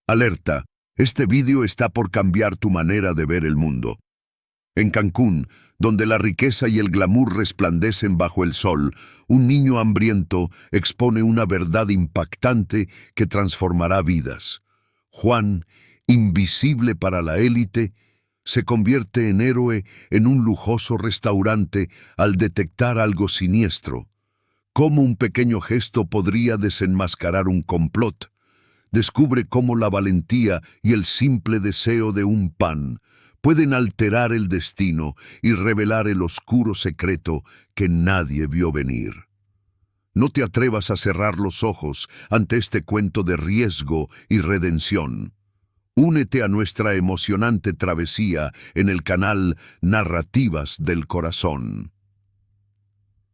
Alerta, este vídeo está por cambiar tu manera de ver el mundo. En Cancún, donde la riqueza y el glamour resplandecen bajo el sol, un niño hambriento expone una verdad impactante que transformará vidas. Juan, invisible para la élite, se convierte en héroe en un lujoso restaurante al detectar algo siniestro. ¿Cómo un pequeño gesto podría desenmascarar un complot? Descubre cómo la valentía y el simple deseo de un pan pueden alterar el destino y revelar el oscuro secreto que nadie vio venir. No te atrevas a cerrar los ojos ante este cuento de riesgo y redención. Únete a nuestra emocionante travesía en el canal Narrativas del Corazón.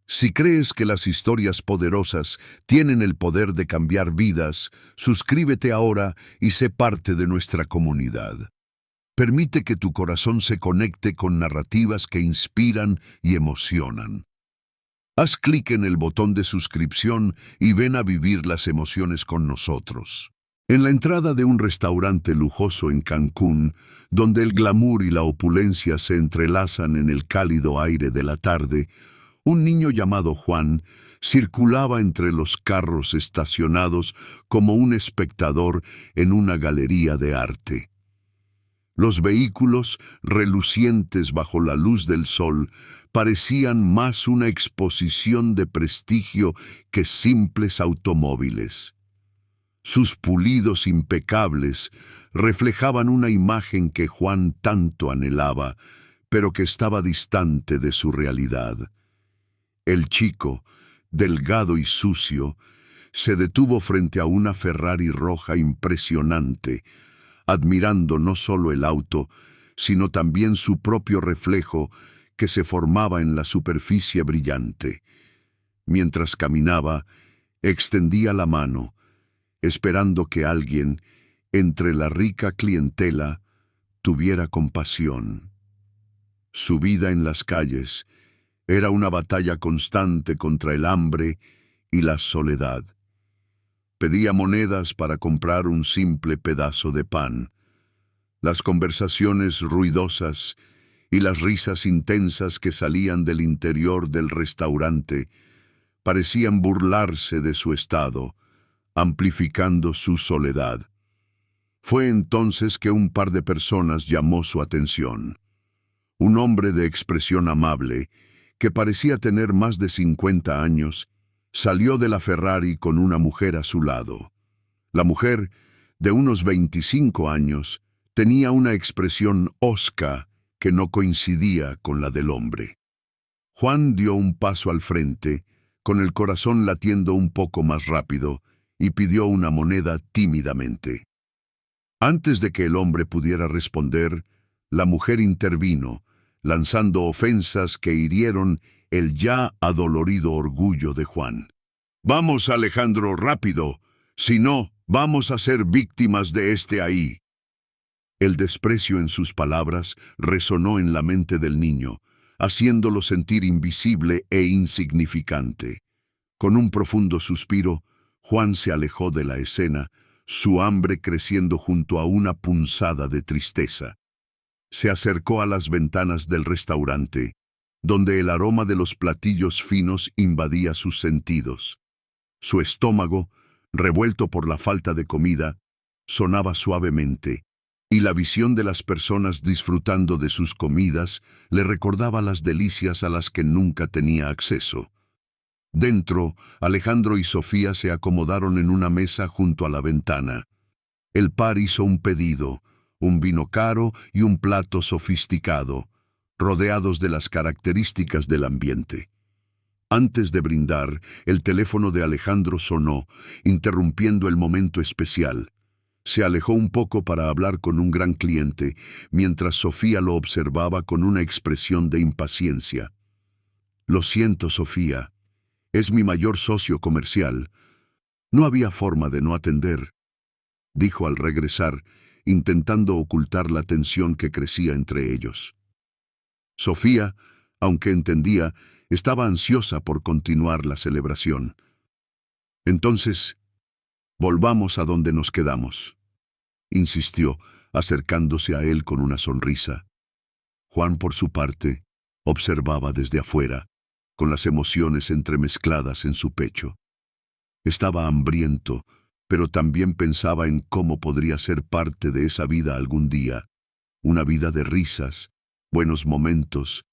Si crees que las historias poderosas tienen el poder de cambiar vidas, suscríbete ahora y sé parte de nuestra comunidad. Permite que tu corazón se conecte con narrativas que inspiran y emocionan. Haz clic en el botón de suscripción y ven a vivir las emociones con nosotros. En la entrada de un restaurante lujoso en Cancún, donde el glamour y la opulencia se entrelazan en el cálido aire de la tarde, un niño llamado Juan circulaba entre los carros estacionados como un espectador en una galería de arte. Los vehículos, relucientes bajo la luz del sol, parecían más una exposición de prestigio que simples automóviles. Sus pulidos impecables reflejaban una imagen que Juan tanto anhelaba, pero que estaba distante de su realidad. El chico, delgado y sucio, se detuvo frente a una Ferrari roja impresionante, admirando no solo el auto, sino también su propio reflejo que se formaba en la superficie brillante. Mientras caminaba, extendía la mano, esperando que alguien, entre la rica clientela, tuviera compasión. Su vida en las calles era una batalla constante contra el hambre y la soledad. Pedía monedas para comprar un simple pedazo de pan. Las conversaciones ruidosas y las risas intensas que salían del interior del restaurante parecían burlarse de su estado, amplificando su soledad. Fue entonces que un par de personas llamó su atención. Un hombre de expresión amable, que parecía tener más de 50 años, salió de la Ferrari con una mujer a su lado. La mujer, de unos 25 años, tenía una expresión hosca que no coincidía con la del hombre. Juan dio un paso al frente, con el corazón latiendo un poco más rápido, y pidió una moneda tímidamente. Antes de que el hombre pudiera responder, la mujer intervino, lanzando ofensas que hirieron el ya adolorido orgullo de Juan. «Vamos, Alejandro, rápido, si no, vamos a ser víctimas de este ahí». El desprecio en sus palabras resonó en la mente del niño, haciéndolo sentir invisible e insignificante. Con un profundo suspiro, Juan se alejó de la escena, su hambre creciendo junto a una punzada de tristeza. Se acercó a las ventanas del restaurante, donde el aroma de los platillos finos invadía sus sentidos. Su estómago, revuelto por la falta de comida, sonaba suavemente, y la visión de las personas disfrutando de sus comidas le recordaba las delicias a las que nunca tenía acceso. Dentro, Alejandro y Sofía se acomodaron en una mesa junto a la ventana. El par hizo un pedido, un vino caro y un plato sofisticado, rodeados de las características del ambiente. Antes de brindar, el teléfono de Alejandro sonó, interrumpiendo el momento especial. Se alejó un poco para hablar con un gran cliente, mientras Sofía lo observaba con una expresión de impaciencia. «Lo siento, Sofía. Es mi mayor socio comercial. No había forma de no atender», dijo al regresar, intentando ocultar la tensión que crecía entre ellos. Sofía, aunque entendía, estaba ansiosa por continuar la celebración. «Entonces, volvamos a donde nos quedamos». insistió, acercándose a él con una sonrisa. Juan, por su parte, observaba desde afuera, con las emociones entremezcladas en su pecho. Estaba hambriento, pero también pensaba en cómo podría ser parte de esa vida algún día, una vida de risas, buenos momentos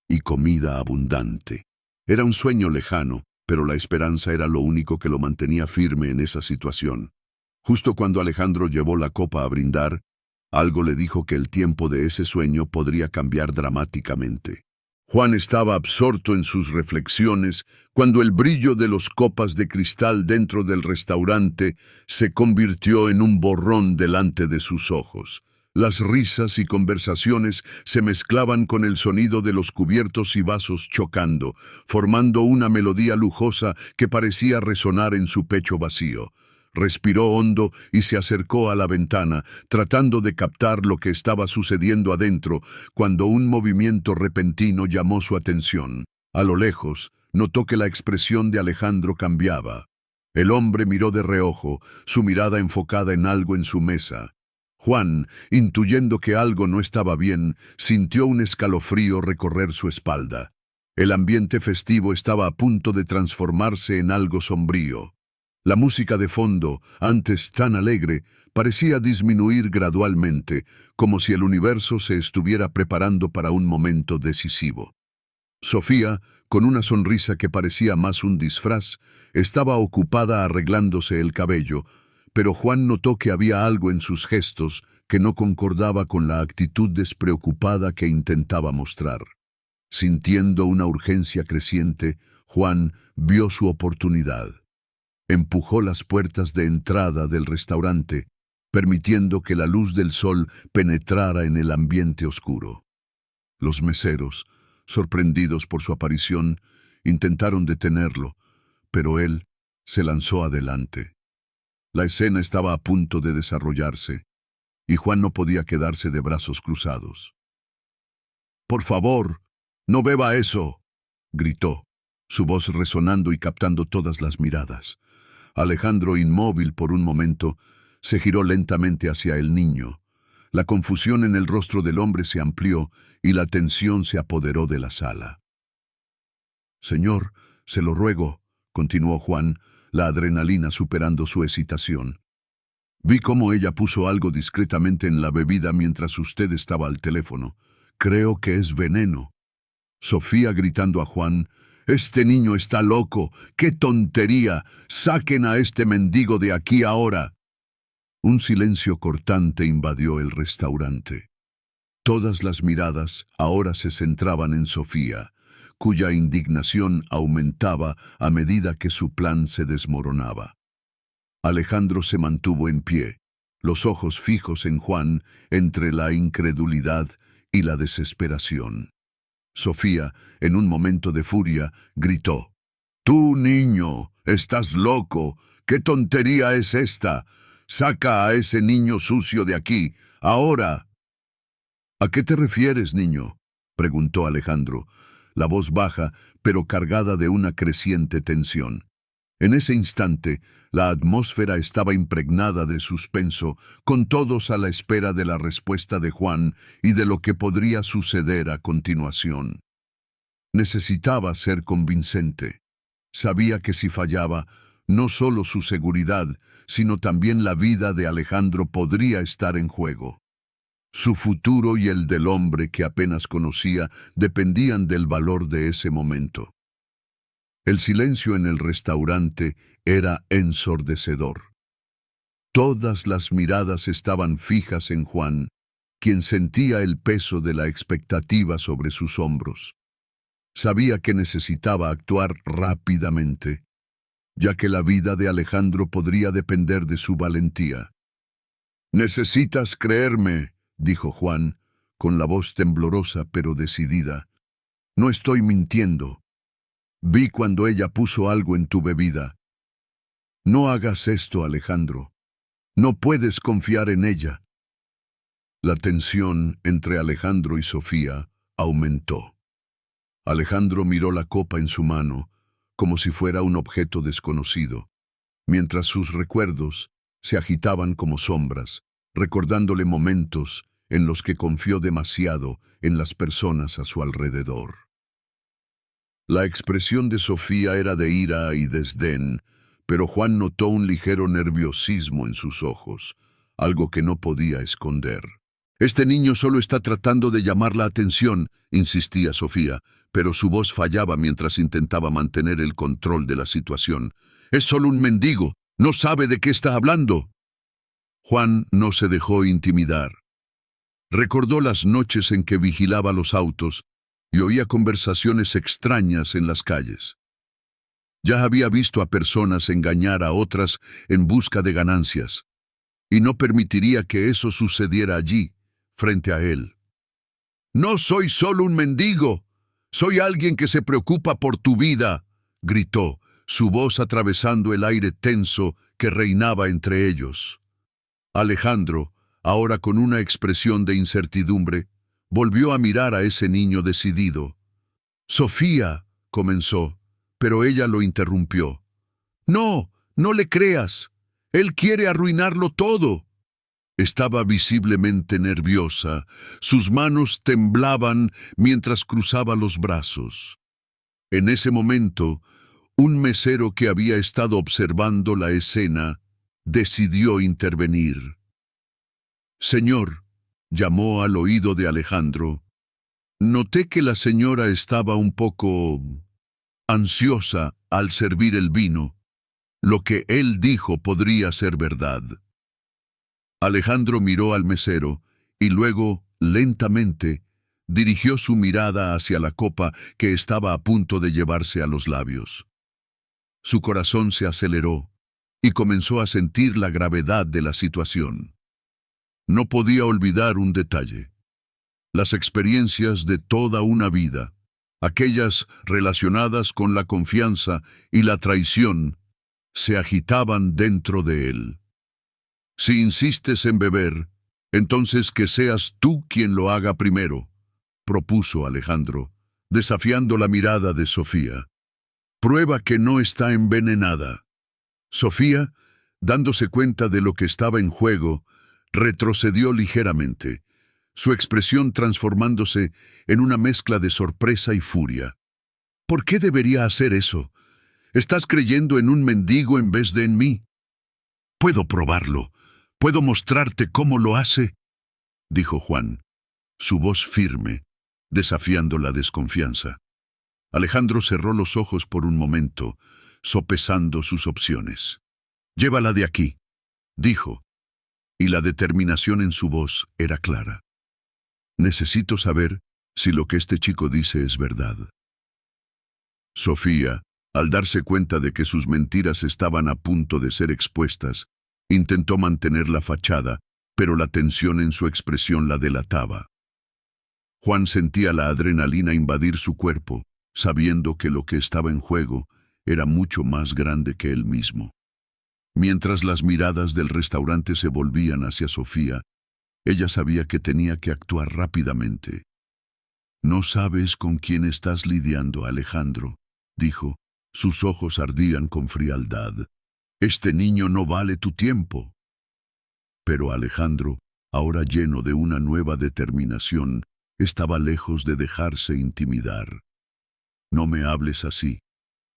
y comida abundante. Era un sueño lejano, pero la esperanza era lo único que lo mantenía firme en esa situación. Justo cuando Alejandro llevó la copa a brindar, algo le dijo que el tiempo de ese sueño podría cambiar dramáticamente. Juan estaba absorto en sus reflexiones cuando el brillo de las copas de cristal dentro del restaurante se convirtió en un borrón delante de sus ojos. Las risas y conversaciones se mezclaban con el sonido de los cubiertos y vasos chocando, formando una melodía lujosa que parecía resonar en su pecho vacío. Respiró hondo y se acercó a la ventana, tratando de captar lo que estaba sucediendo adentro, cuando un movimiento repentino llamó su atención. A lo lejos, notó que la expresión de Alejandro cambiaba. El hombre miró de reojo, su mirada enfocada en algo en su mesa. Juan, intuyendo que algo no estaba bien, sintió un escalofrío recorrer su espalda. El ambiente festivo estaba a punto de transformarse en algo sombrío. La música de fondo, antes tan alegre, parecía disminuir gradualmente, como si el universo se estuviera preparando para un momento decisivo. Sofía, con una sonrisa que parecía más un disfraz, estaba ocupada arreglándose el cabello, pero Juan notó que había algo en sus gestos que no concordaba con la actitud despreocupada que intentaba mostrar. Sintiendo una urgencia creciente, Juan vio su oportunidad. Empujó las puertas de entrada del restaurante, permitiendo que la luz del sol penetrara en el ambiente oscuro. Los meseros, sorprendidos por su aparición, intentaron detenerlo, pero él se lanzó adelante. La escena estaba a punto de desarrollarse, y Juan no podía quedarse de brazos cruzados. «¡Por favor, no beba eso!», gritó, su voz resonando y captando todas las miradas. Alejandro, inmóvil por un momento, se giró lentamente hacia el niño. La confusión en el rostro del hombre se amplió y la tensión se apoderó de la sala. «Señor, se lo ruego», continuó Juan, la adrenalina superando su excitación. «Vi cómo ella puso algo discretamente en la bebida mientras usted estaba al teléfono. Creo que es veneno». Sofía, gritando a Juan: «¡Este niño está loco! ¡Qué tontería! ¡Saquen a este mendigo de aquí ahora!». Un silencio cortante invadió el restaurante. Todas las miradas ahora se centraban en Sofía, cuya indignación aumentaba a medida que su plan se desmoronaba. Alejandro se mantuvo en pie, los ojos fijos en Juan entre la incredulidad y la desesperación. Sofía, en un momento de furia, gritó: «¡Tú, niño! ¡Estás loco! ¿Qué tontería es esta? ¡Saca a ese niño sucio de aquí, ahora!». «¿A qué te refieres, niño?», preguntó Alejandro, la voz baja, pero cargada de una creciente tensión. En ese instante, la atmósfera estaba impregnada de suspenso, con todos a la espera de la respuesta de Juan y de lo que podría suceder a continuación. Necesitaba ser convincente. Sabía que si fallaba, no solo su seguridad, sino también la vida de Alejandro podría estar en juego. Su futuro y el del hombre que apenas conocía dependían del valor de ese momento. El silencio en el restaurante era ensordecedor. Todas las miradas estaban fijas en Juan, quien sentía el peso de la expectativa sobre sus hombros. Sabía que necesitaba actuar rápidamente, ya que la vida de Alejandro podría depender de su valentía. «Necesitas creerme», dijo Juan, con la voz temblorosa pero decidida. «No estoy mintiendo. Vi cuando ella puso algo en tu bebida. No hagas esto, Alejandro. No puedes confiar en ella». La tensión entre Alejandro y Sofía aumentó. Alejandro miró la copa en su mano, como si fuera un objeto desconocido, mientras sus recuerdos se agitaban como sombras, recordándole momentos en los que confió demasiado en las personas a su alrededor. La expresión de Sofía era de ira y desdén, pero Juan notó un ligero nerviosismo en sus ojos, algo que no podía esconder. «Este niño solo está tratando de llamar la atención», insistía Sofía, pero su voz fallaba mientras intentaba mantener el control de la situación. «Es solo un mendigo, no sabe de qué está hablando». Juan no se dejó intimidar. Recordó las noches en que vigilaba los autos y oía conversaciones extrañas en las calles. Ya había visto a personas engañar a otras en busca de ganancias, y no permitiría que eso sucediera allí, frente a él. «No soy solo un mendigo, soy alguien que se preocupa por tu vida», gritó, su voz atravesando el aire tenso que reinaba entre ellos. Alejandro, ahora con una expresión de incertidumbre, volvió a mirar a ese niño decidido. «Sofía», comenzó, pero ella lo interrumpió. «No, no le creas. Él quiere arruinarlo todo». Estaba visiblemente nerviosa. Sus manos temblaban mientras cruzaba los brazos. En ese momento, un mesero que había estado observando la escena decidió intervenir. «Señor», llamó al oído de Alejandro, «noté que la señora estaba un poco ansiosa al servir el vino. Lo que él dijo podría ser verdad». Alejandro miró al mesero y luego, lentamente, dirigió su mirada hacia la copa que estaba a punto de llevarse a los labios. Su corazón se aceleró y comenzó a sentir la gravedad de la situación. No podía olvidar un detalle: las experiencias de toda una vida, aquellas relacionadas con la confianza y la traición, se agitaban dentro de él. «Si insistes en beber, entonces que seas tú quien lo haga primero», propuso Alejandro, desafiando la mirada de Sofía. «Prueba que no está envenenada». Sofía, dándose cuenta de lo que estaba en juego, retrocedió ligeramente, su expresión transformándose en una mezcla de sorpresa y furia. «¿Por qué debería hacer eso? Estás creyendo en un mendigo en vez de en mí». «Puedo probarlo. Puedo mostrarte cómo lo hace», dijo Juan, su voz firme, desafiando la desconfianza. Alejandro cerró los ojos por un momento, sopesando sus opciones. «Llévala de aquí», dijo, y la determinación en su voz era clara. «Necesito saber si lo que este chico dice es verdad». Sofía, al darse cuenta de que sus mentiras estaban a punto de ser expuestas, intentó mantener la fachada, pero la tensión en su expresión la delataba. Juan sentía la adrenalina invadir su cuerpo, sabiendo que lo que estaba en juego era mucho más grande que él mismo. Mientras las miradas del restaurante se volvían hacia Sofía, ella sabía que tenía que actuar rápidamente. «No sabes con quién estás lidiando, Alejandro», dijo. Sus ojos ardían con frialdad. «Este niño no vale tu tiempo». Pero Alejandro, ahora lleno de una nueva determinación, estaba lejos de dejarse intimidar. «No me hables así.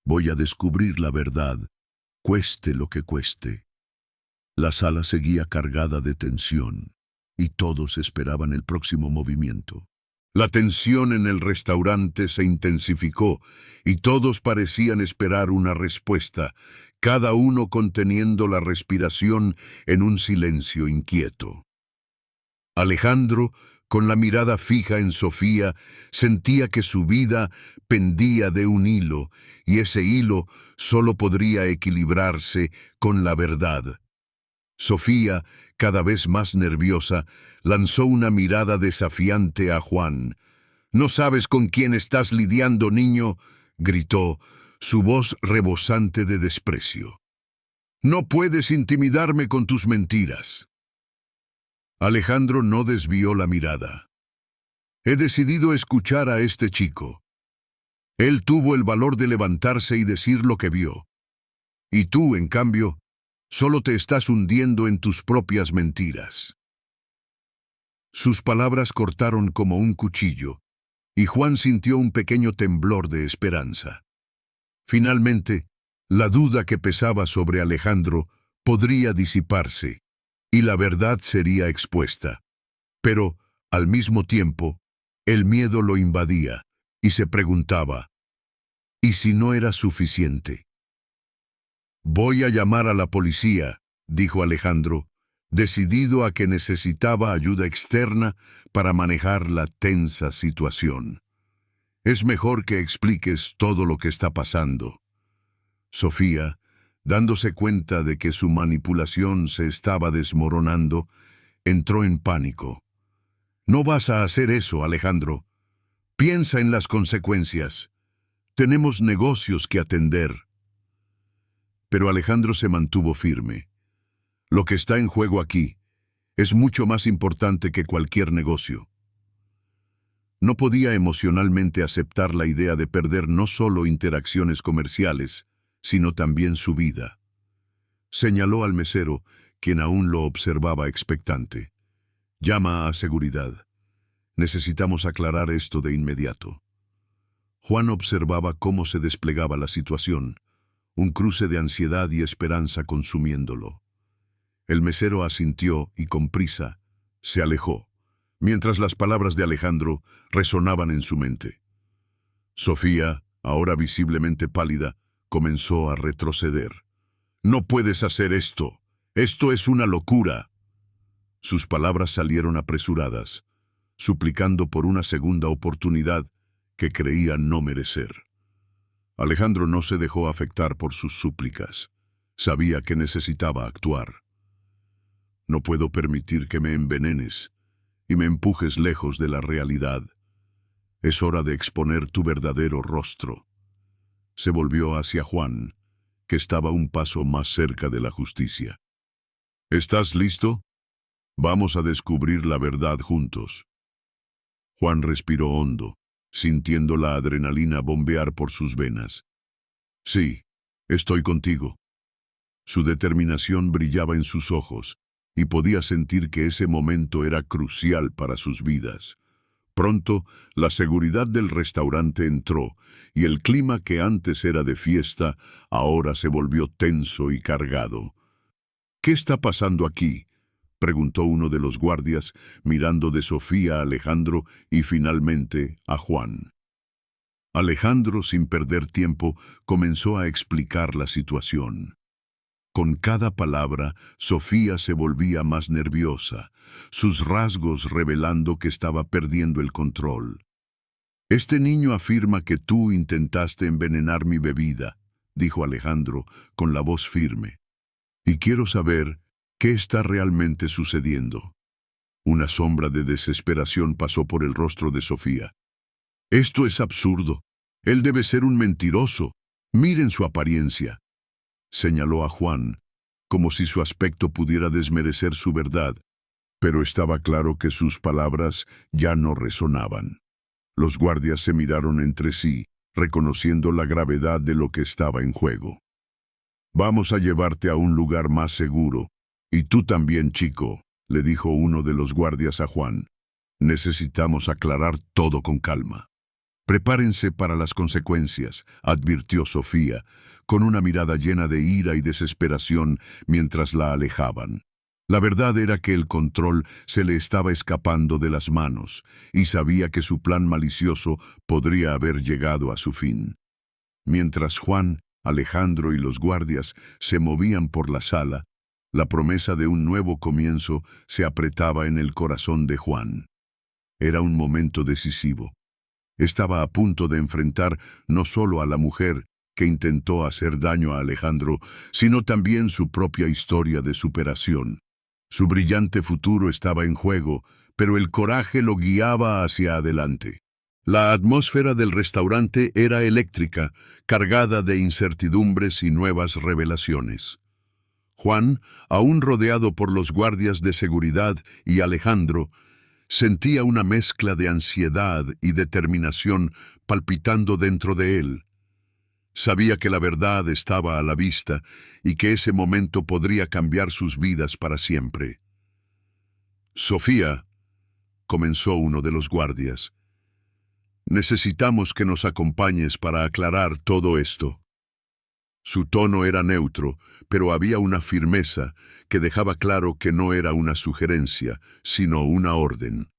Voy a descubrir la verdad, cueste lo que cueste». La sala seguía cargada de tensión, y todos esperaban el próximo movimiento. La tensión en el restaurante se intensificó, y todos parecían esperar una respuesta, cada uno conteniendo la respiración en un silencio inquieto. Alejandro, con la mirada fija en Sofía, sentía que su vida pendía de un hilo, y ese hilo solo podría equilibrarse con la verdad. Sofía, cada vez más nerviosa, lanzó una mirada desafiante a Juan. «¿No sabes con quién estás lidiando, niño?», gritó, su voz rebosante de desprecio. «No puedes intimidarme con tus mentiras». Alejandro no desvió la mirada. «He decidido escuchar a este chico. Él tuvo el valor de levantarse y decir lo que vio. Y tú, en cambio, solo te estás hundiendo en tus propias mentiras». Sus palabras cortaron como un cuchillo, y Juan sintió un pequeño temblor de esperanza. Finalmente, la duda que pesaba sobre Alejandro podría disiparse, y la verdad sería expuesta. Pero, al mismo tiempo, el miedo lo invadía, y se preguntaba, ¿y si no era suficiente? Voy a llamar a la policía, dijo Alejandro, decidido a que necesitaba ayuda externa para manejar la tensa situación. Es mejor que expliques todo lo que está pasando. Sofía, dándose cuenta de que su manipulación se estaba desmoronando, entró en pánico. No vas a hacer eso, Alejandro. Piensa en las consecuencias. Tenemos negocios que atender. Pero Alejandro se mantuvo firme. Lo que está en juego aquí es mucho más importante que cualquier negocio. No podía emocionalmente aceptar la idea de perder no solo interacciones comerciales, sino también su vida. Señaló al mesero, quien aún lo observaba expectante. Llama a seguridad. Necesitamos aclarar esto de inmediato. Juan observaba cómo se desplegaba la situación, un cruce de ansiedad y esperanza consumiéndolo. El mesero asintió y con prisa se alejó, mientras las palabras de Alejandro resonaban en su mente. Sofía, ahora visiblemente pálida, comenzó a retroceder. «No puedes hacer esto. Esto es una locura». Sus palabras salieron apresuradas, suplicando por una segunda oportunidad que creía no merecer. Alejandro no se dejó afectar por sus súplicas. Sabía que necesitaba actuar. «No puedo permitir que me envenenes y me empujes lejos de la realidad. Es hora de exponer tu verdadero rostro». Se volvió hacia Juan, que estaba un paso más cerca de la justicia. «¿Estás listo? Vamos a descubrir la verdad juntos». Juan respiró hondo, sintiendo la adrenalina bombear por sus venas. «Sí, estoy contigo». Su determinación brillaba en sus ojos, y podía sentir que ese momento era crucial para sus vidas. Pronto, la seguridad del restaurante entró, y el clima que antes era de fiesta, ahora se volvió tenso y cargado. «¿Qué está pasando aquí?», preguntó uno de los guardias, mirando de Sofía a Alejandro y finalmente a Juan. Alejandro, sin perder tiempo, comenzó a explicar la situación. Con cada palabra, Sofía se volvía más nerviosa, sus rasgos revelando que estaba perdiendo el control. «Este niño afirma que tú intentaste envenenar mi bebida», dijo Alejandro con la voz firme. «Y quiero saber qué está realmente sucediendo». Una sombra de desesperación pasó por el rostro de Sofía. «Esto es absurdo. Él debe ser un mentiroso. Miren su apariencia», señaló a Juan, como si su aspecto pudiera desmerecer su verdad, pero estaba claro que sus palabras ya no resonaban. Los guardias se miraron entre sí, reconociendo la gravedad de lo que estaba en juego. «Vamos a llevarte a un lugar más seguro. Y tú también, chico», le dijo uno de los guardias a Juan. «Necesitamos aclarar todo con calma». «Prepárense para las consecuencias», advirtió Sofía, con una mirada llena de ira y desesperación mientras la alejaban. La verdad era que el control se le estaba escapando de las manos, y sabía que su plan malicioso podría haber llegado a su fin. Mientras Juan, Alejandro y los guardias se movían por la sala, la promesa de un nuevo comienzo se apretaba en el corazón de Juan. Era un momento decisivo. Estaba a punto de enfrentar no solo a la mujer que intentó hacer daño a Alejandro, sino también su propia historia de superación. Su brillante futuro estaba en juego, pero el coraje lo guiaba hacia adelante. La atmósfera del restaurante era eléctrica, cargada de incertidumbres y nuevas revelaciones. Juan, aún rodeado por los guardias de seguridad, y Alejandro, sentía una mezcla de ansiedad y determinación palpitando dentro de él. Sabía que la verdad estaba a la vista y que ese momento podría cambiar sus vidas para siempre. «Sofía», comenzó uno de los guardias. Necesitamos que nos acompañes para aclarar todo esto. Su tono era neutro, pero había una firmeza que dejaba claro que no era una sugerencia, sino una orden.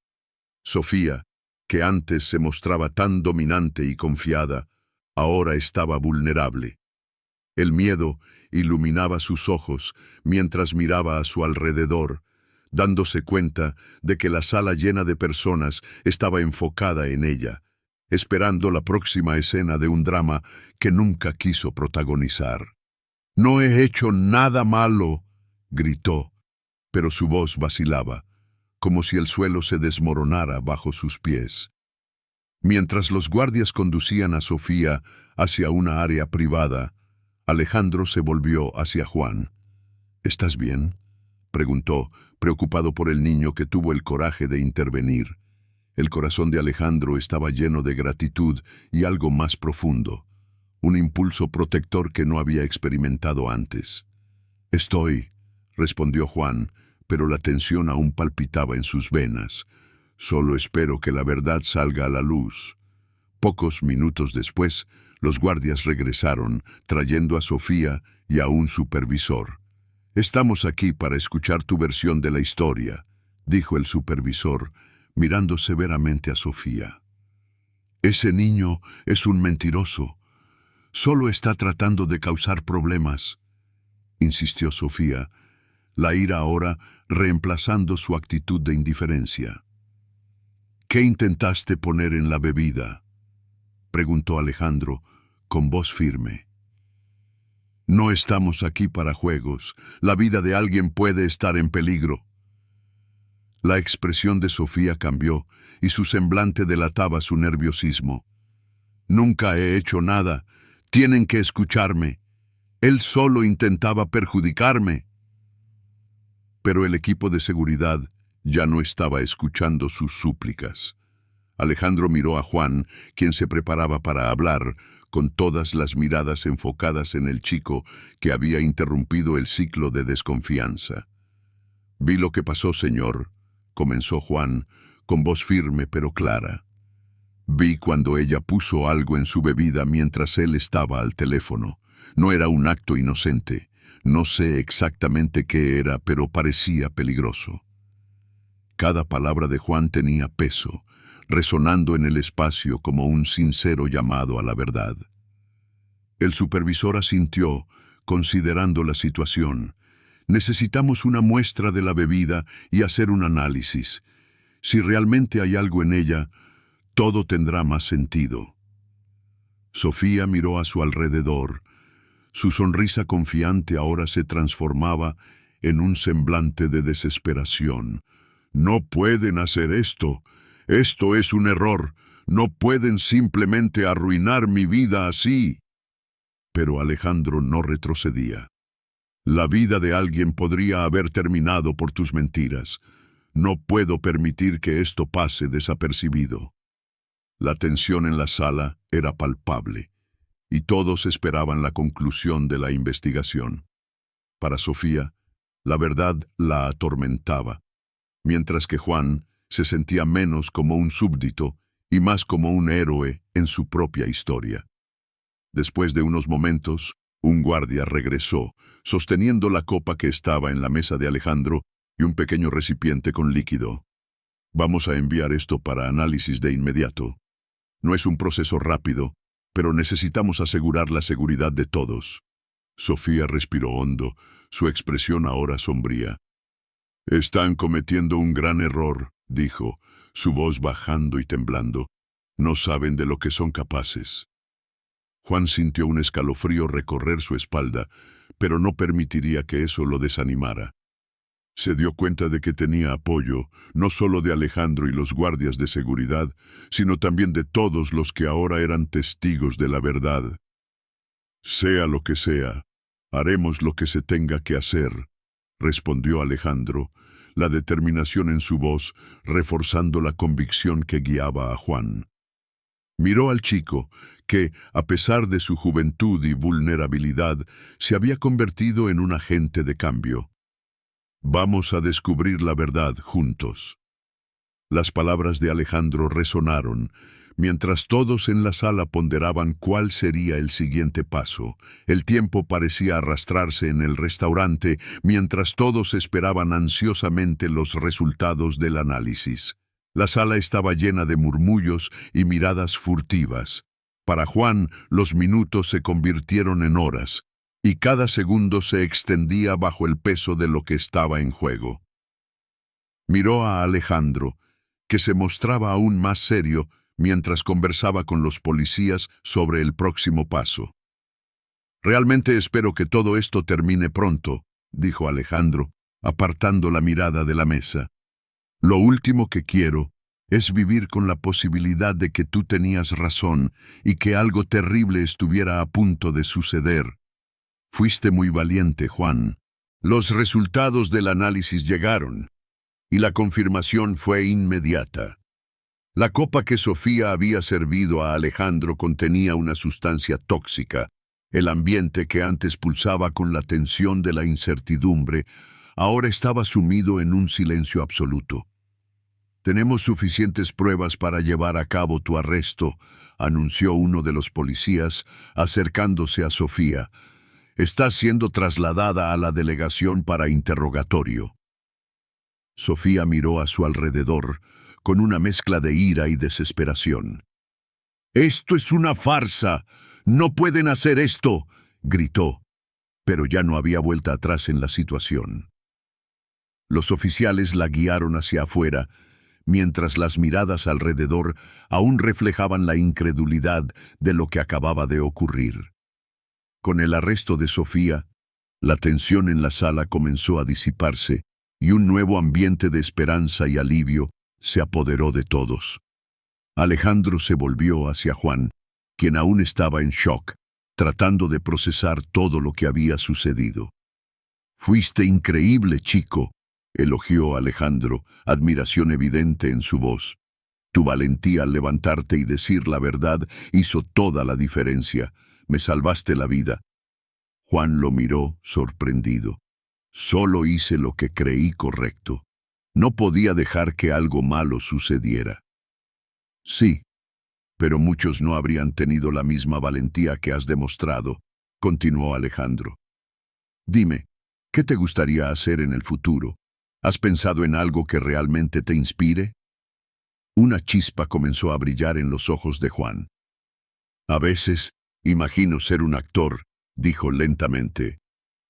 Sofía, que antes se mostraba tan dominante y confiada, ahora estaba vulnerable. El miedo iluminaba sus ojos mientras miraba a su alrededor, dándose cuenta de que la sala llena de personas estaba enfocada en ella, esperando la próxima escena de un drama que nunca quiso protagonizar. «No he hecho nada malo», gritó, pero su voz vacilaba, como si el suelo se desmoronara bajo sus pies. Mientras los guardias conducían a Sofía hacia una área privada, Alejandro se volvió hacia Juan. «¿Estás bien?», preguntó, preocupado por el niño que tuvo el coraje de intervenir. El corazón de Alejandro estaba lleno de gratitud y algo más profundo, un impulso protector que no había experimentado antes. «Estoy», respondió Juan, pero la tensión aún palpitaba en sus venas. «Solo espero que la verdad salga a la luz». Pocos minutos después, los guardias regresaron, trayendo a Sofía y a un supervisor. «Estamos aquí para escuchar tu versión de la historia», dijo el supervisor, mirando severamente a Sofía. «Ese niño es un mentiroso. Solo está tratando de causar problemas», insistió Sofía, la ira ahora reemplazando su actitud de indiferencia. «¿Qué intentaste poner en la bebida?», preguntó Alejandro, con voz firme. «No estamos aquí para juegos. La vida de alguien puede estar en peligro». La expresión de Sofía cambió y su semblante delataba su nerviosismo. «Nunca he hecho nada. Tienen que escucharme. Él solo intentaba perjudicarme». Pero el equipo de seguridad ya no estaba escuchando sus súplicas. Alejandro miró a Juan, quien se preparaba para hablar, con todas las miradas enfocadas en el chico que había interrumpido el ciclo de desconfianza. «Vi lo que pasó, señor», comenzó Juan, con voz firme pero clara. «Vi cuando ella puso algo en su bebida mientras él estaba al teléfono. No era un acto inocente. No sé exactamente qué era, pero parecía peligroso». Cada palabra de Juan tenía peso, resonando en el espacio como un sincero llamado a la verdad. El supervisor asintió, considerando la situación. «Necesitamos una muestra de la bebida y hacer un análisis. Si realmente hay algo en ella, todo tendrá más sentido». Sofía miró a su alrededor. Su sonrisa confiante ahora se transformaba en un semblante de desesperación. «No pueden hacer esto. Esto es un error. No pueden simplemente arruinar mi vida así». Pero Alejandro no retrocedía. «La vida de alguien podría haber terminado por tus mentiras. No puedo permitir que esto pase desapercibido». La tensión en la sala era palpable, y todos esperaban la conclusión de la investigación. Para Sofía, la verdad la atormentaba, mientras que Juan se sentía menos como un súbdito y más como un héroe en su propia historia. Después de unos momentos, un guardia regresó, sosteniendo la copa que estaba en la mesa de Alejandro y un pequeño recipiente con líquido. «Vamos a enviar esto para análisis de inmediato. No es un proceso rápido, pero necesitamos asegurar la seguridad de todos». Sofía respiró hondo, su expresión ahora sombría. «Están cometiendo un gran error», dijo, su voz bajando y temblando. «No saben de lo que son capaces». Juan sintió un escalofrío recorrer su espalda, pero no permitiría que eso lo desanimara. Se dio cuenta de que tenía apoyo, no solo de Alejandro y los guardias de seguridad, sino también de todos los que ahora eran testigos de la verdad. «Sea lo que sea, haremos lo que se tenga que hacer», respondió Alejandro, la determinación en su voz reforzando la convicción que guiaba a Juan. Miró al chico, que, a pesar de su juventud y vulnerabilidad, se había convertido en un agente de cambio. «Vamos a descubrir la verdad juntos». Las palabras de Alejandro resonaron, mientras todos en la sala ponderaban cuál sería el siguiente paso. El tiempo parecía arrastrarse en el restaurante, mientras todos esperaban ansiosamente los resultados del análisis. La sala estaba llena de murmullos y miradas furtivas. Para Juan, los minutos se convirtieron en horas, y cada segundo se extendía bajo el peso de lo que estaba en juego. Miró a Alejandro, que se mostraba aún más serio mientras conversaba con los policías sobre el próximo paso. «Realmente espero que todo esto termine pronto», dijo Alejandro, apartando la mirada de la mesa. «Lo último que quiero es vivir con la posibilidad de que tú tenías razón y que algo terrible estuviera a punto de suceder. Fuiste muy valiente, Juan». Los resultados del análisis llegaron, y la confirmación fue inmediata. La copa que Sofía había servido a Alejandro contenía una sustancia tóxica. El ambiente que antes pulsaba con la tensión de la incertidumbre, ahora estaba sumido en un silencio absoluto. «Tenemos suficientes pruebas para llevar a cabo tu arresto», anunció uno de los policías, acercándose a Sofía. «Estás siendo trasladada a la delegación para interrogatorio». Sofía miró a su alrededor, con una mezcla de ira y desesperación. «¡Esto es una farsa! ¡No pueden hacer esto!», gritó, pero ya no había vuelta atrás en la situación. Los oficiales la guiaron hacia afuera, mientras las miradas alrededor aún reflejaban la incredulidad de lo que acababa de ocurrir. Con el arresto de Sofía, la tensión en la sala comenzó a disiparse y un nuevo ambiente de esperanza y alivio se apoderó de todos. Alejandro se volvió hacia Juan, quien aún estaba en shock, tratando de procesar todo lo que había sucedido. «Fuiste increíble, chico», elogió Alejandro, admiración evidente en su voz. «Tu valentía al levantarte y decir la verdad hizo toda la diferencia. Me salvaste la vida». Juan lo miró, sorprendido. «Solo hice lo que creí correcto. No podía dejar que algo malo sucediera». «Sí, pero muchos no habrían tenido la misma valentía que has demostrado», continuó Alejandro. «Dime, ¿qué te gustaría hacer en el futuro? ¿Has pensado en algo que realmente te inspire?» Una chispa comenzó a brillar en los ojos de Juan. «A veces imagino ser un actor», dijo lentamente.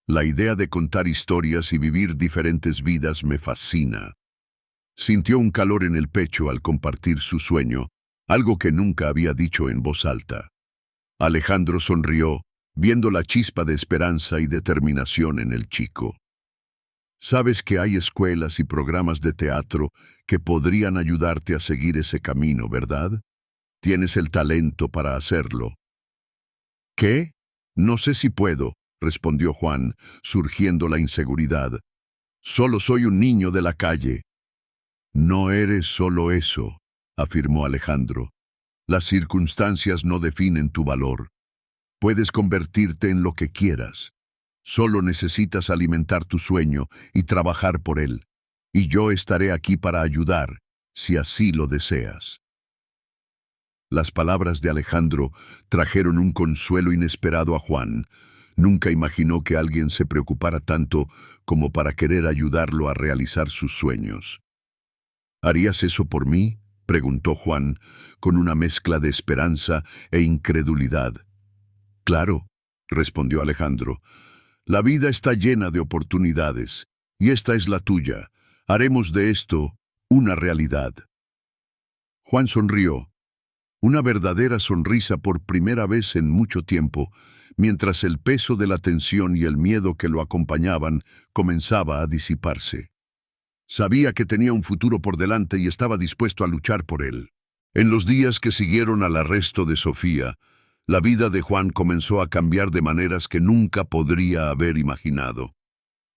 «La idea de contar historias y vivir diferentes vidas me fascina». Sintió un calor en el pecho al compartir su sueño, algo que nunca había dicho en voz alta. Alejandro sonrió, viendo la chispa de esperanza y determinación en el chico. «Sabes que hay escuelas y programas de teatro que podrían ayudarte a seguir ese camino, ¿verdad? Tienes el talento para hacerlo». «¿Qué? No sé si puedo», respondió Juan, surgiendo la inseguridad. «Solo soy un niño de la calle». «No eres solo eso», afirmó Alejandro. «Las circunstancias no definen tu valor. Puedes convertirte en lo que quieras. Solo necesitas alimentar tu sueño y trabajar por él. Y yo estaré aquí para ayudar, si así lo deseas». Las palabras de Alejandro trajeron un consuelo inesperado a Juan. Nunca imaginó que alguien se preocupara tanto como para querer ayudarlo a realizar sus sueños. «¿Harías eso por mí?», preguntó Juan, con una mezcla de esperanza e incredulidad. «Claro», respondió Alejandro. «La vida está llena de oportunidades, y esta es la tuya. Haremos de esto una realidad». Juan sonrió, una verdadera sonrisa por primera vez en mucho tiempo, mientras el peso de la tensión y el miedo que lo acompañaban comenzaba a disiparse. Sabía que tenía un futuro por delante y estaba dispuesto a luchar por él. En los días que siguieron al arresto de Sofía, la vida de Juan comenzó a cambiar de maneras que nunca podría haber imaginado.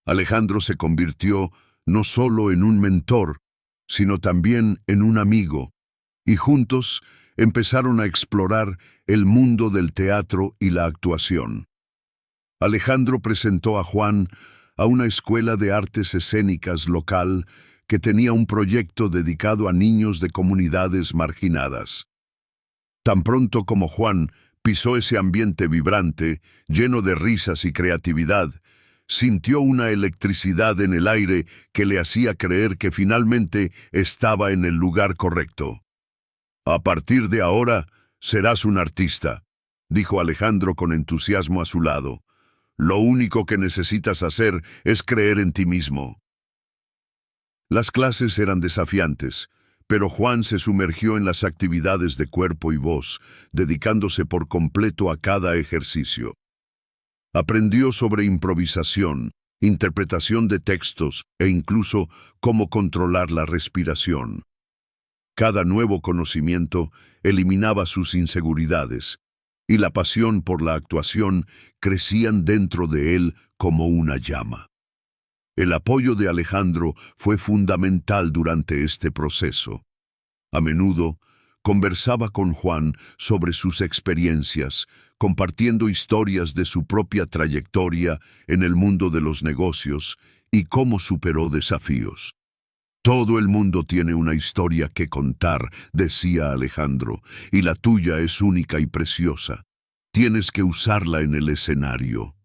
Alejandro se convirtió no solo en un mentor, sino también en un amigo, y juntos empezaron a explorar el mundo del teatro y la actuación. Alejandro presentó a Juan a una escuela de artes escénicas local que tenía un proyecto dedicado a niños de comunidades marginadas. Tan pronto como Juan pisó ese ambiente vibrante, lleno de risas y creatividad, sintió una electricidad en el aire que le hacía creer que finalmente estaba en el lugar correcto. «A partir de ahora, serás un artista», dijo Alejandro con entusiasmo a su lado. «Lo único que necesitas hacer es creer en ti mismo». Las clases eran desafiantes, pero Juan se sumergió en las actividades de cuerpo y voz, dedicándose por completo a cada ejercicio. Aprendió sobre improvisación, interpretación de textos e incluso cómo controlar la respiración. Cada nuevo conocimiento eliminaba sus inseguridades, y la pasión por la actuación crecían dentro de él como una llama. El apoyo de Alejandro fue fundamental durante este proceso. A menudo conversaba con Juan sobre sus experiencias, compartiendo historias de su propia trayectoria en el mundo de los negocios y cómo superó desafíos. «Todo el mundo tiene una historia que contar», decía Alejandro, «y la tuya es única y preciosa. Tienes que usarla en el escenario».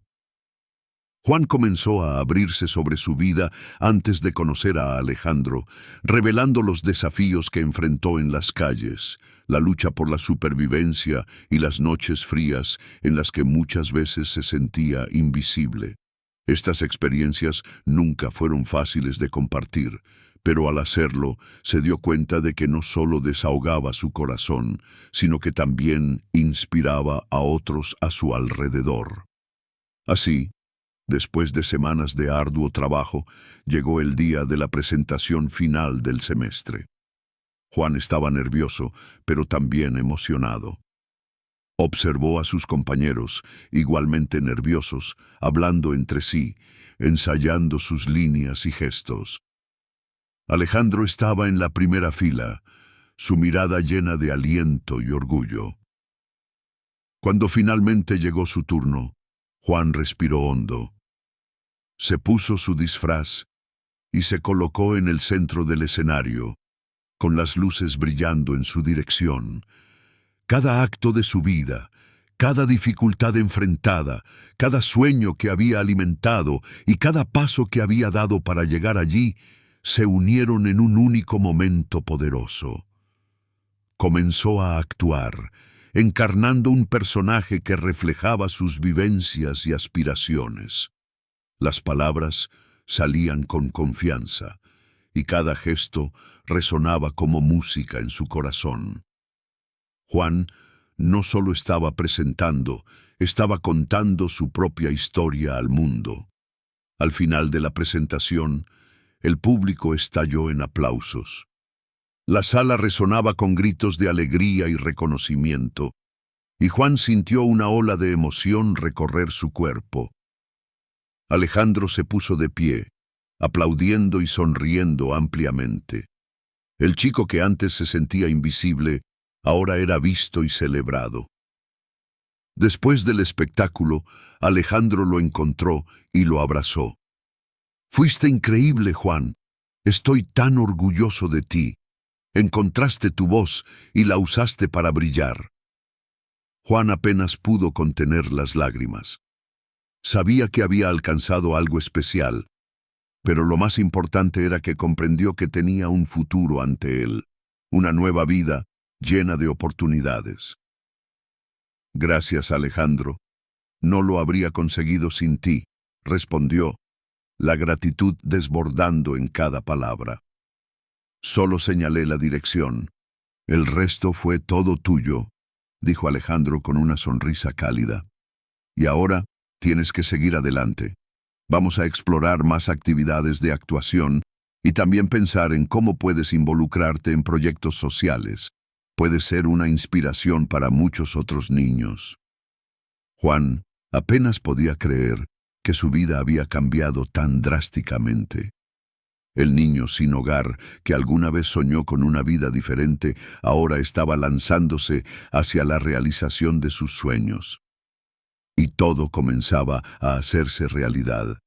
Juan comenzó a abrirse sobre su vida antes de conocer a Alejandro, revelando los desafíos que enfrentó en las calles, la lucha por la supervivencia y las noches frías en las que muchas veces se sentía invisible. Estas experiencias nunca fueron fáciles de compartir, pero al hacerlo se dio cuenta de que no solo desahogaba su corazón, sino que también inspiraba a otros a su alrededor. Así, después de semanas de arduo trabajo, llegó el día de la presentación final del semestre. Juan estaba nervioso, pero también emocionado. Observó a sus compañeros, igualmente nerviosos, hablando entre sí, ensayando sus líneas y gestos. Alejandro estaba en la primera fila, su mirada llena de aliento y orgullo. Cuando finalmente llegó su turno, Juan respiró hondo. Se puso su disfraz y se colocó en el centro del escenario, con las luces brillando en su dirección. Cada acto de su vida, cada dificultad enfrentada, cada sueño que había alimentado y cada paso que había dado para llegar allí, se unieron en un único momento poderoso. Comenzó a actuar, encarnando un personaje que reflejaba sus vivencias y aspiraciones. Las palabras salían con confianza, y cada gesto resonaba como música en su corazón. Juan no solo estaba presentando, estaba contando su propia historia al mundo. Al final de la presentación, el público estalló en aplausos. La sala resonaba con gritos de alegría y reconocimiento, y Juan sintió una ola de emoción recorrer su cuerpo. Alejandro se puso de pie, aplaudiendo y sonriendo ampliamente. El chico que antes se sentía invisible, ahora era visto y celebrado. Después del espectáculo, Alejandro lo encontró y lo abrazó. «Fuiste increíble, Juan. Estoy tan orgulloso de ti. Encontraste tu voz y la usaste para brillar». Juan apenas pudo contener las lágrimas. Sabía que había alcanzado algo especial, pero lo más importante era que comprendió que tenía un futuro ante él, una nueva vida llena de oportunidades. «Gracias, Alejandro. No lo habría conseguido sin ti», respondió, la gratitud desbordando en cada palabra. «Solo señalé la dirección. El resto fue todo tuyo», dijo Alejandro con una sonrisa cálida. «Y ahora tienes que seguir adelante. Vamos a explorar más actividades de actuación y también pensar en cómo puedes involucrarte en proyectos sociales. Puedes ser una inspiración para muchos otros niños». Juan apenas podía creer que su vida había cambiado tan drásticamente. El niño sin hogar, que alguna vez soñó con una vida diferente, ahora estaba lanzándose hacia la realización de sus sueños. Y todo comenzaba a hacerse realidad.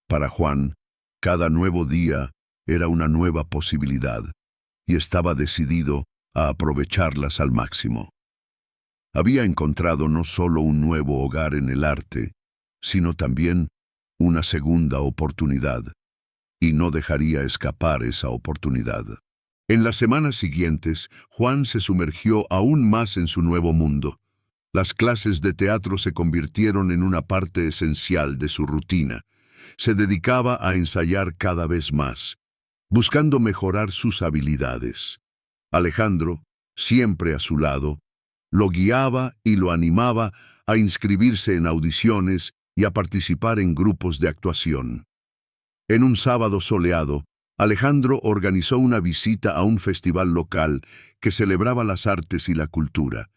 Para Juan, cada nuevo día Era una nueva posibilidad, y estaba decidido a aprovecharlas al máximo. Había encontrado no solo un nuevo hogar en el arte, sino también una segunda oportunidad, y no dejaría escapar esa oportunidad. En las semanas siguientes, Juan se sumergió aún más en su nuevo mundo. Las clases de teatro se convirtieron en una parte esencial de su rutina. Se dedicaba a ensayar cada vez más, buscando mejorar sus habilidades. Alejandro, siempre a su lado, lo guiaba y lo animaba a inscribirse en audiciones y a participar en grupos de actuación. En un sábado soleado, Alejandro organizó una visita a un festival local que celebraba las artes y la cultura.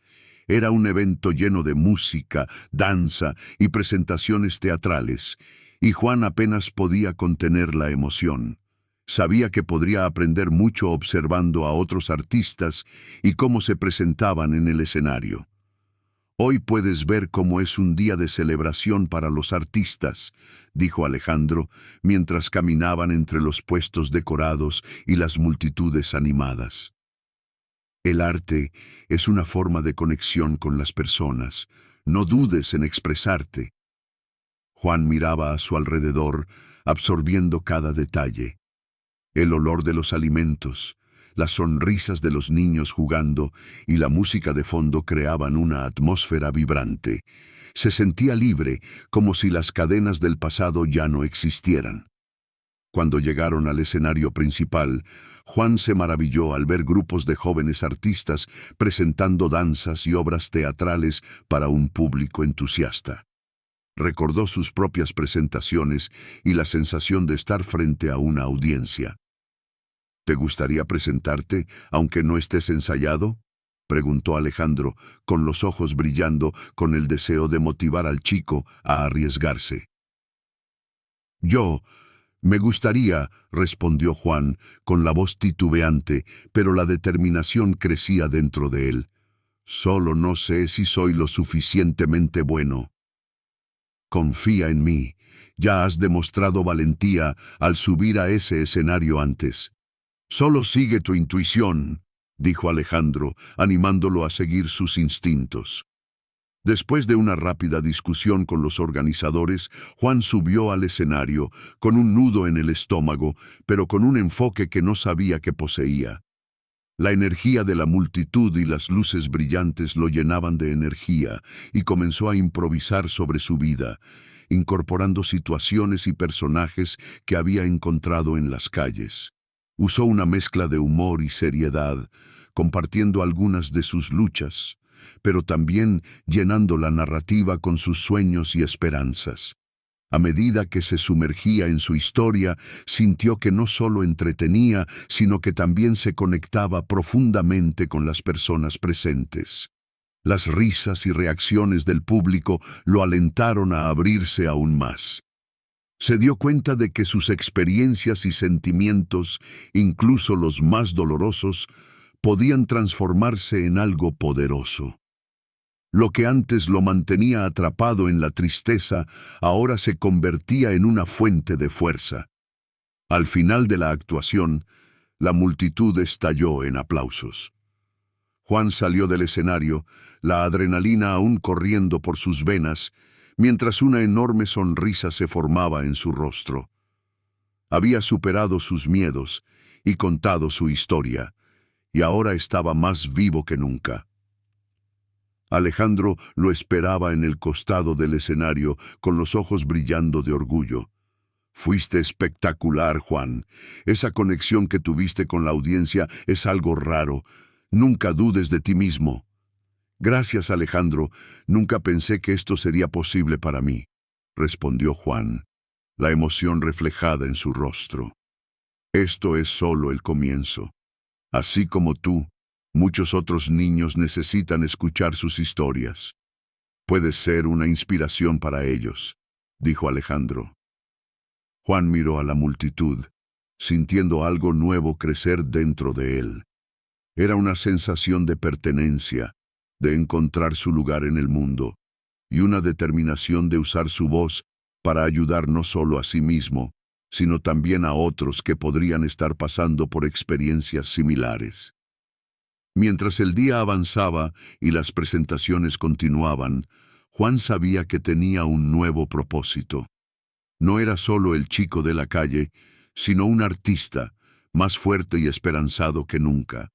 Era un evento lleno de música, danza y presentaciones teatrales, y Juan apenas podía contener la emoción. Sabía que podría aprender mucho observando a otros artistas y cómo se presentaban en el escenario. «Hoy puedes ver cómo es un día de celebración para los artistas», dijo Alejandro, mientras caminaban entre los puestos decorados y las multitudes animadas. «El arte es una forma de conexión con las personas. No dudes en expresarte». Juan miraba a su alrededor, absorbiendo cada detalle. El olor de los alimentos, las sonrisas de los niños jugando y la música de fondo creaban una atmósfera vibrante. Se sentía libre, como si las cadenas del pasado ya no existieran. Cuando llegaron al escenario principal, Juan se maravilló al ver grupos de jóvenes artistas presentando danzas y obras teatrales para un público entusiasta. Recordó sus propias presentaciones y la sensación de estar frente a una audiencia. «¿Te gustaría presentarte, aunque no estés ensayado?», preguntó Alejandro, con los ojos brillando con el deseo de motivar al chico a arriesgarse. «Me gustaría», respondió Juan, con la voz titubeante, pero la determinación crecía dentro de él. «Solo no sé si soy lo suficientemente bueno». «Confía en mí. Ya has demostrado valentía al subir a ese escenario antes. Solo sigue tu intuición», dijo Alejandro, animándolo a seguir sus instintos. Después de una rápida discusión con los organizadores, Juan subió al escenario, con un nudo en el estómago, pero con un enfoque que no sabía que poseía. La energía de la multitud y las luces brillantes lo llenaban de energía, y comenzó a improvisar sobre su vida, incorporando situaciones y personajes que había encontrado en las calles. Usó una mezcla de humor y seriedad, compartiendo algunas de sus luchas, pero también llenando la narrativa con sus sueños y esperanzas. A medida que se sumergía en su historia, sintió que no solo entretenía, sino que también se conectaba profundamente con las personas presentes. Las risas y reacciones del público lo alentaron a abrirse aún más. Se dio cuenta de que sus experiencias y sentimientos, incluso los más dolorosos, podían transformarse en algo poderoso. Lo que antes lo mantenía atrapado en la tristeza, ahora se convertía en una fuente de fuerza. Al final de la actuación, la multitud estalló en aplausos. Juan salió del escenario, la adrenalina aún corriendo por sus venas, mientras una enorme sonrisa se formaba en su rostro. Había superado sus miedos y contado su historia, y ahora estaba más vivo que nunca. Alejandro lo esperaba en el costado del escenario, con los ojos brillando de orgullo. «Fuiste espectacular, Juan. Esa conexión que tuviste con la audiencia es algo raro. Nunca dudes de ti mismo». «Gracias, Alejandro. Nunca pensé que esto sería posible para mí», respondió Juan, la emoción reflejada en su rostro. «Esto es solo el comienzo. Así como tú, muchos otros niños necesitan escuchar sus historias. Puedes ser una inspiración para ellos», dijo Alejandro. Juan miró a la multitud, sintiendo algo nuevo crecer dentro de él. Era una sensación de pertenencia, de encontrar su lugar en el mundo, y una determinación de usar su voz para ayudar no solo a sí mismo, sino también a otros que podrían estar pasando por experiencias similares. Mientras el día avanzaba y las presentaciones continuaban, Juan sabía que tenía un nuevo propósito. No era solo el chico de la calle, sino un artista, más fuerte y esperanzado que nunca.